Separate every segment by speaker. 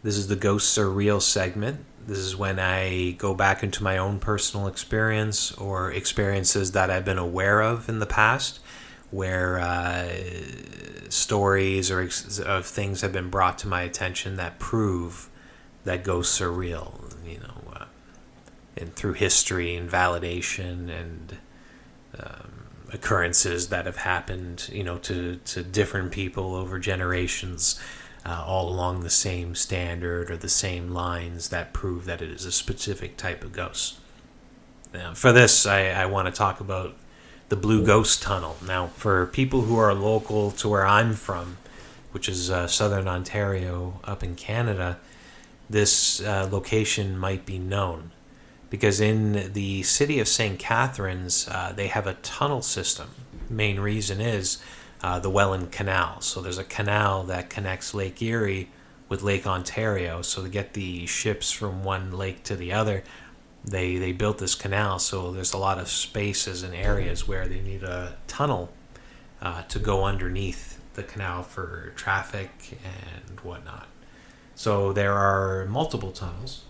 Speaker 1: This is the Ghosts Are Real segment. This is when I go back into my own personal experience or experiences that I've been aware of in the past, where stories or of things have been brought to my attention that prove that ghosts are real, and through history and validation and occurrences that have happened, to different people over generations, all along the same standard or the same lines that prove that it is a specific type of ghost. Now, for this, I want to talk about the Blue Ghost Tunnel. Now, for people who are local to where I'm from, which is southern Ontario up in Canada, this location might be known because in the city of St. Catharines, they have a tunnel system. Main reason is the Welland Canal. So there's a canal that connects Lake Erie with Lake Ontario. So to get the ships from one lake to the other, they built this canal. So there's a lot of spaces and areas where they need a tunnel to go underneath the canal for traffic and whatnot. So there are multiple tunnels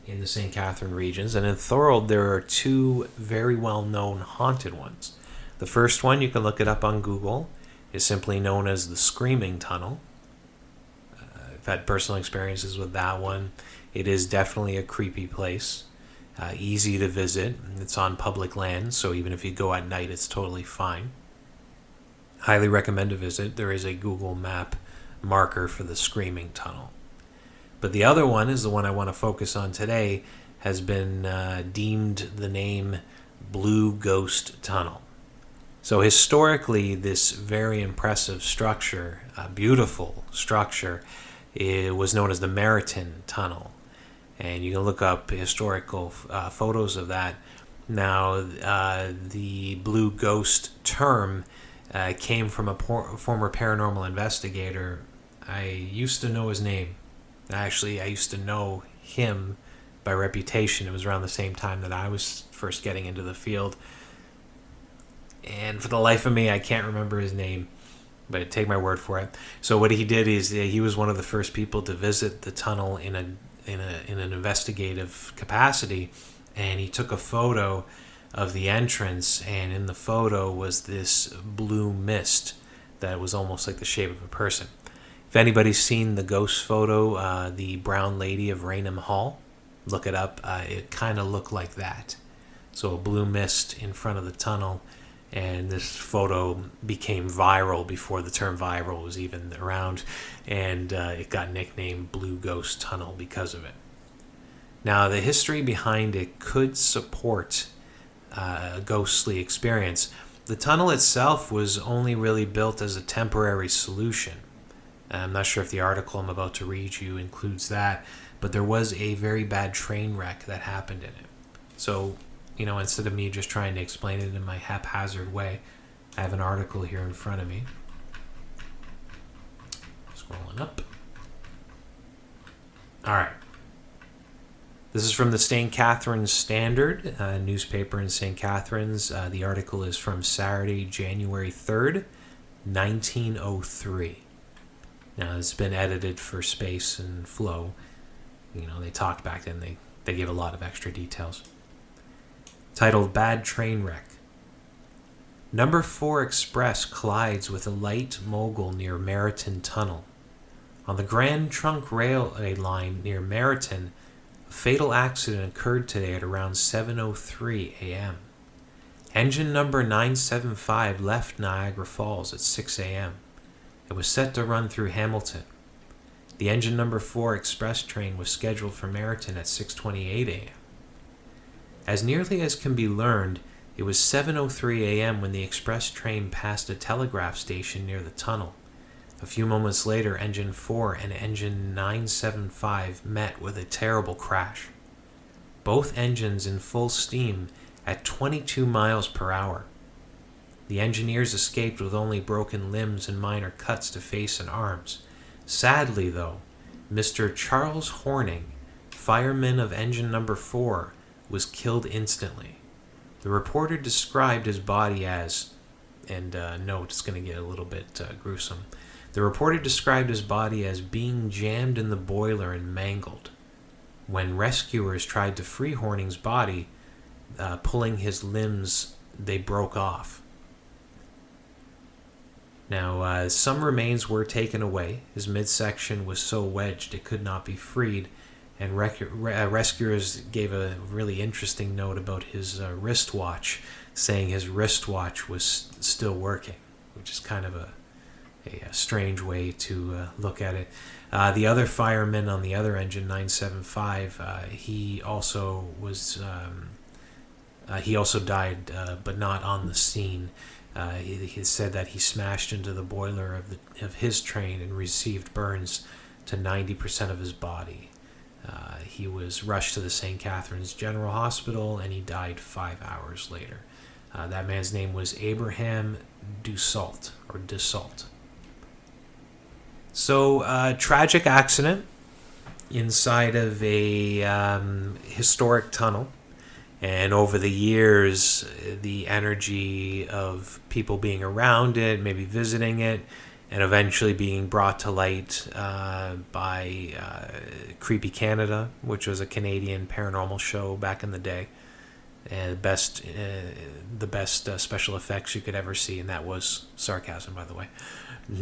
Speaker 1: in the St. Catharines regions, and in Thorold there are two very well-known haunted ones. The first one, you can look it up on Google, is simply known as the Screaming Tunnel. I've had personal experiences with that one. It is definitely a creepy place, easy to visit. It's on public land, so even if you go at night, it's totally fine. Highly recommend a visit. There is a Google Map marker for the Screaming Tunnel. But the other one is the one I want to focus on today, has been deemed the name Blue Ghost Tunnel. So historically, this very impressive structure, beautiful structure, it was known as the Meriton Tunnel. And you can look up historical photos of that. Now, the Blue Ghost term came from a former paranormal investigator. I used to know his name. Actually, I used to know him by reputation. It was around the same time that I was first getting into the field. And for the life of me, I can't remember his name, but take my word for it. So what he did is he was one of the first people to visit the tunnel in an investigative capacity, and he took a photo of the entrance, and in the photo was this blue mist that was almost like the shape of a person. If anybody's seen the ghost photo, the Brown Lady of Raynham Hall, look it up. It kind of looked like that. So a blue mist in front of the tunnel, and this photo became viral before the term viral was even around, and it got nicknamed Blue Ghost Tunnel because of it. Now, the history behind it could support a ghostly experience. The tunnel itself was only really built as a temporary solution. I'm not sure if the article I'm about to read you includes that, but there was a very bad train wreck that happened in it. So, instead of me just trying to explain it in my haphazard way, I have an article here in front of me. Scrolling up. All right. This is from the St. Catharines Standard, newspaper in St. Catharines. The article is from Saturday, January 3rd, 1903. Now, it's been edited for space and flow. They talked back then. They gave a lot of extra details. Titled Bad Train Wreck. Number 4 Express collides with a light mogul near Meriton Tunnel. On the Grand Trunk Railway line near Meriton, a fatal accident occurred today at around 7:03 a.m. Engine number 975 left Niagara Falls at 6 a.m. It was set to run through Hamilton. The engine number 4 express train was scheduled for Meriton at 6:28 a.m. As nearly as can be learned, it was 7:03 a.m. when the express train passed a telegraph station near the tunnel. A few moments later, engine 4 and engine 975 met with a terrible crash. Both engines in full steam at 22 miles per hour. The engineers escaped with only broken limbs and minor cuts to face and arms. Sadly, though, Mr. Charles Horning, fireman of engine number 4, was killed instantly. The reporter described his body as, and note, it's going to get a little bit gruesome. The reporter described his body as being jammed in the boiler and mangled. When rescuers tried to free Horning's body, pulling his limbs, they broke off. Now, some remains were taken away. His midsection was so wedged it could not be freed, and rescuers gave a really interesting note about his wristwatch, saying his wristwatch was still working, which is kind of a strange way to look at it. The other fireman on the other engine, 975, he also died, but not on the scene. He said that he smashed into the boiler of his train and received burns to 90% of his body. He was rushed to the St. Catharines General Hospital, and he died 5 hours later. That man's name was Abraham Dussault. So, tragic accident inside of a historic tunnel. And over the years, the energy of people being around it, maybe visiting it, and eventually being brought to light by Creepy Canada, which was a Canadian paranormal show back in the day. And the best special effects you could ever see, and that was sarcasm, by the way.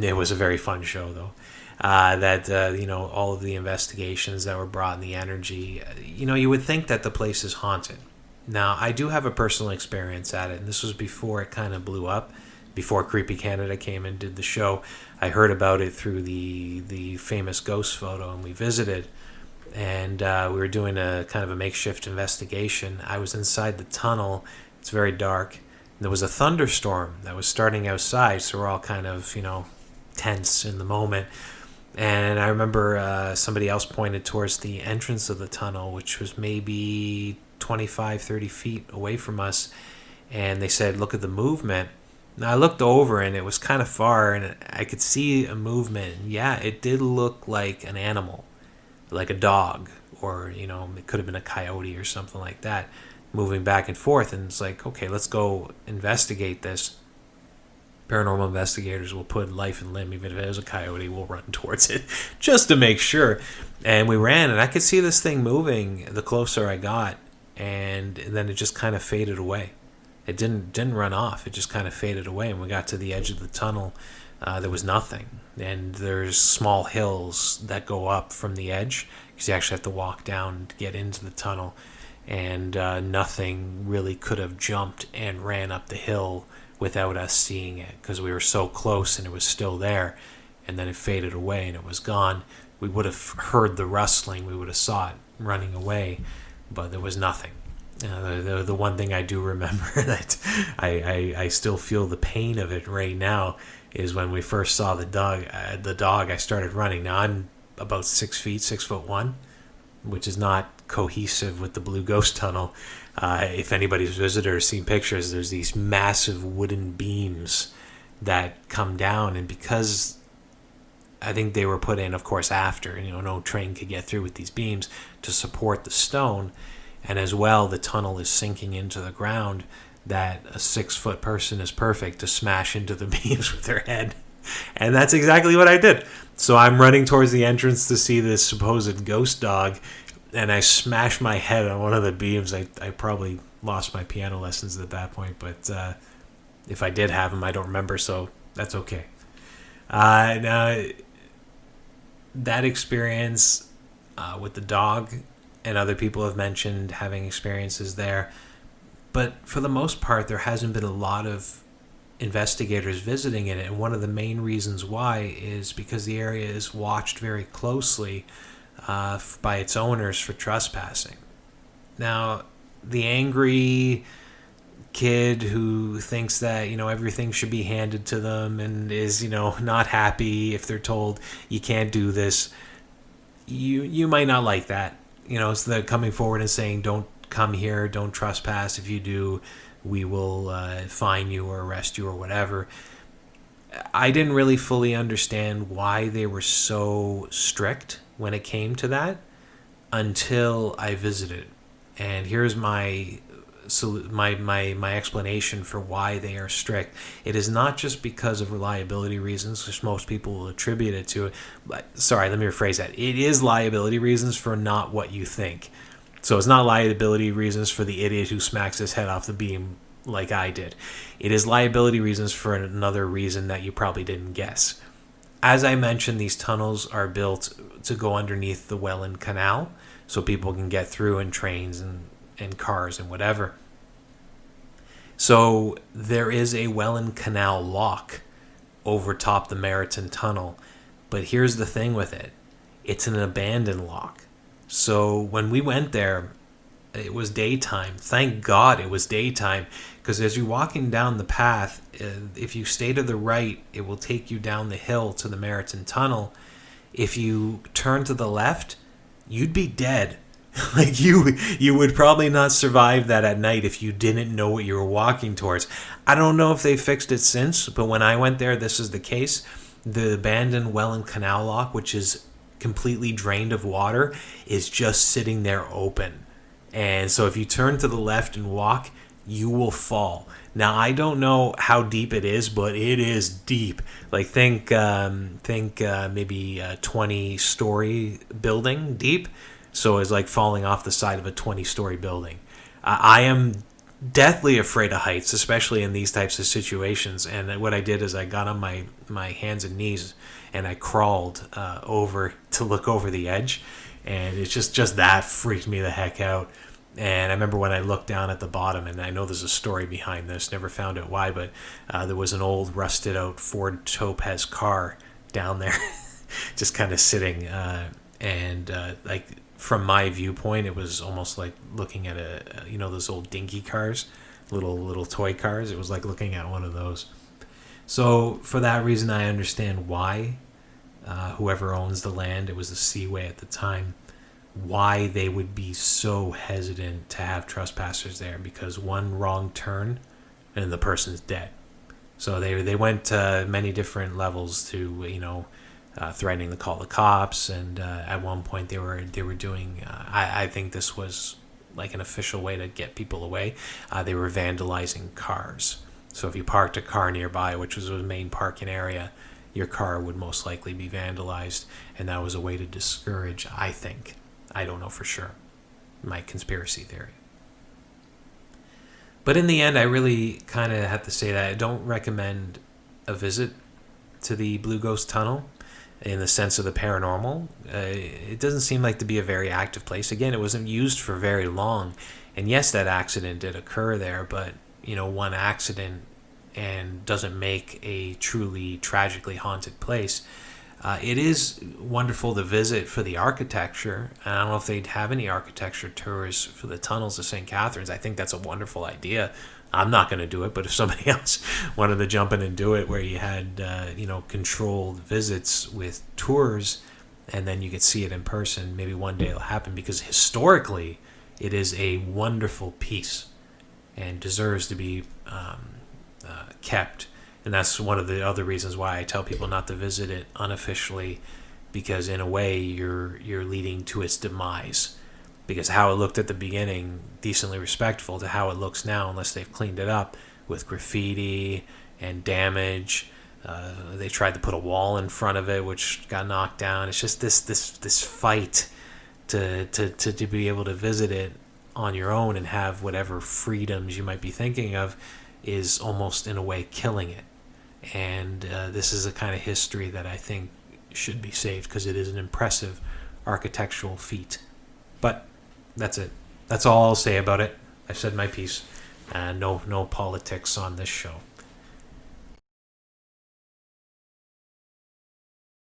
Speaker 1: It was a very fun show, though. All of the investigations that were brought and the energy, you would think that the place is haunted. Now, I do have a personal experience at it, and this was before it kind of blew up, before Creepy Canada came and did the show. I heard about it through the famous ghost photo, and we visited, and we were doing a kind of a makeshift investigation. I was inside the tunnel. It's very dark. There was a thunderstorm that was starting outside, so we're all kind of, tense in the moment. And I remember somebody else pointed towards the entrance of the tunnel, which was maybe 25, 30 feet away from us, and they said, look at the movement. Now, I looked over, and it was kind of far, and I could see a movement. And yeah, it did look like an animal, like a dog, or, it could have been a coyote or something like that, moving back and forth. And it's like, okay, let's go investigate this. Paranormal investigators will put life and limb, even if it is a coyote, we'll run towards it just to make sure. And we ran, and I could see this thing moving the closer I got, and then it just kind of faded away. It didn't run off. It just kind of faded away. And we got to the edge of the tunnel. There was nothing. And there's small hills that go up from the edge, because you actually have to walk down to get into the tunnel. And nothing really could have jumped and ran up the hill without us seeing it, because we were so close and it was still there. And then it faded away and it was gone. We would have heard the rustling. We would have saw it running away, but there was nothing. The one thing I do remember that I still feel the pain of it right now is when we first saw the dog. I started running. Now I'm about 6 feet, 6'1", which is not cohesive with the Blue Ghost Tunnel. If anybody's visitor has seen pictures, there's these massive wooden beams that come down, and because I think they were put in, of course, after, no train could get through with these beams to support the stone. And as well, the tunnel is sinking into the ground, that a 6-foot person is perfect to smash into the beams with their head. And that's exactly what I did. So I'm running towards the entrance to see this supposed ghost dog, and I smashed my head on one of the beams. I probably lost my piano lessons at that point, but if I did have them, I don't remember, so that's okay. Now, that experience with the dog, and other people have mentioned having experiences there. But for the most part, there hasn't been a lot of investigators visiting it. And one of the main reasons why is because the area is watched very closely by its owners for trespassing. Now, the angry kid who thinks that, everything should be handed to them and is, not happy if they're told you can't do this, you might not like that. So they're coming forward and saying, don't come here, don't trespass. If you do, we will fine you or arrest you or whatever. I didn't really fully understand why they were so strict when it came to that until I visited. And here's my my explanation for why they are strict. It is not just because of reliability reasons, which most people will attribute it to. Sorry, let me rephrase that. It is liability reasons for not what you think. So it's not liability reasons for the idiot who smacks his head off the beam like I did. It is liability reasons for another reason that you probably didn't guess. As I mentioned, these tunnels are built to go underneath the Welland Canal so people can get through in trains and cars and whatever. So there is a Welland Canal lock over top the Meriton Tunnel. But here's the thing with it. It's an abandoned lock. So when we went there, it was daytime. Thank God it was daytime, because as you're walking down the path, if you stay to the right, it will take you down the hill to the Meriton Tunnel. If you turn to the left, you'd be dead. Like you would probably not survive that at night if you didn't know what you were walking towards. I don't know if they fixed it since, but when I went there, this is the case. The abandoned Welland Canal lock, which is completely drained of water, is just sitting there open. And so if you turn to the left and walk, you will fall. Now, I don't know how deep it is, but it is deep. Like think maybe a 20-story building deep. So it's like falling off the side of a 20-story building. I am deathly afraid of heights, especially in these types of situations. And what I did is I got on my hands and knees and I crawled over to look over the edge. And it's just that freaked me the heck out. And I remember when I looked down at the bottom, and I know there's a story behind this, never found out why, but there was an old rusted out Ford Topaz car down there just kind of sitting. Like from my viewpoint, it was almost like looking at those old dinky cars, little toy cars. It was like looking at one of those. So for that reason, I understand why whoever owns the land, it was the Seaway at the time, why they would be so hesitant to have trespassers there, because one wrong turn and the person's dead. So they went to many different levels to threatening to call the cops, and at one point they were doing I think this was like an official way to get people away. They were vandalizing cars. So if you parked a car nearby, which was the main parking area, your car would most likely be vandalized, and that was a way to discourage, I think. I don't know for sure. My conspiracy theory. But in the end, I really kind of have to say that I don't recommend a visit to the Blue Ghost Tunnel in the sense of the paranormal. It doesn't seem like to be a very active place. Again, it wasn't used for very long. And yes, that accident did occur there, but one accident and doesn't make a truly tragically haunted place. It is wonderful to visit for the architecture. I don't know if they'd have any architecture tours for the tunnels of St. Catharines. I think that's a wonderful idea. I'm not going to do it, but if somebody else wanted to jump in and do it, where you had controlled visits with tours, and then you could see it in person, maybe one day it'll happen, because historically it is a wonderful piece and deserves to be kept. And that's one of the other reasons why I tell people not to visit it unofficially, because in a way you're leading to its demise. Because how it looked at the beginning, decently respectful, to how it looks now, unless they've cleaned it up with graffiti and damage. They tried to put a wall in front of it, which got knocked down. It's just this fight to be able to visit it on your own and have whatever freedoms you might be thinking of is almost in a way killing it. And this is a kind of history that I think should be saved, because it is an impressive architectural feat. But that's it. That's all I'll say about it. I've said my piece. No politics on this show.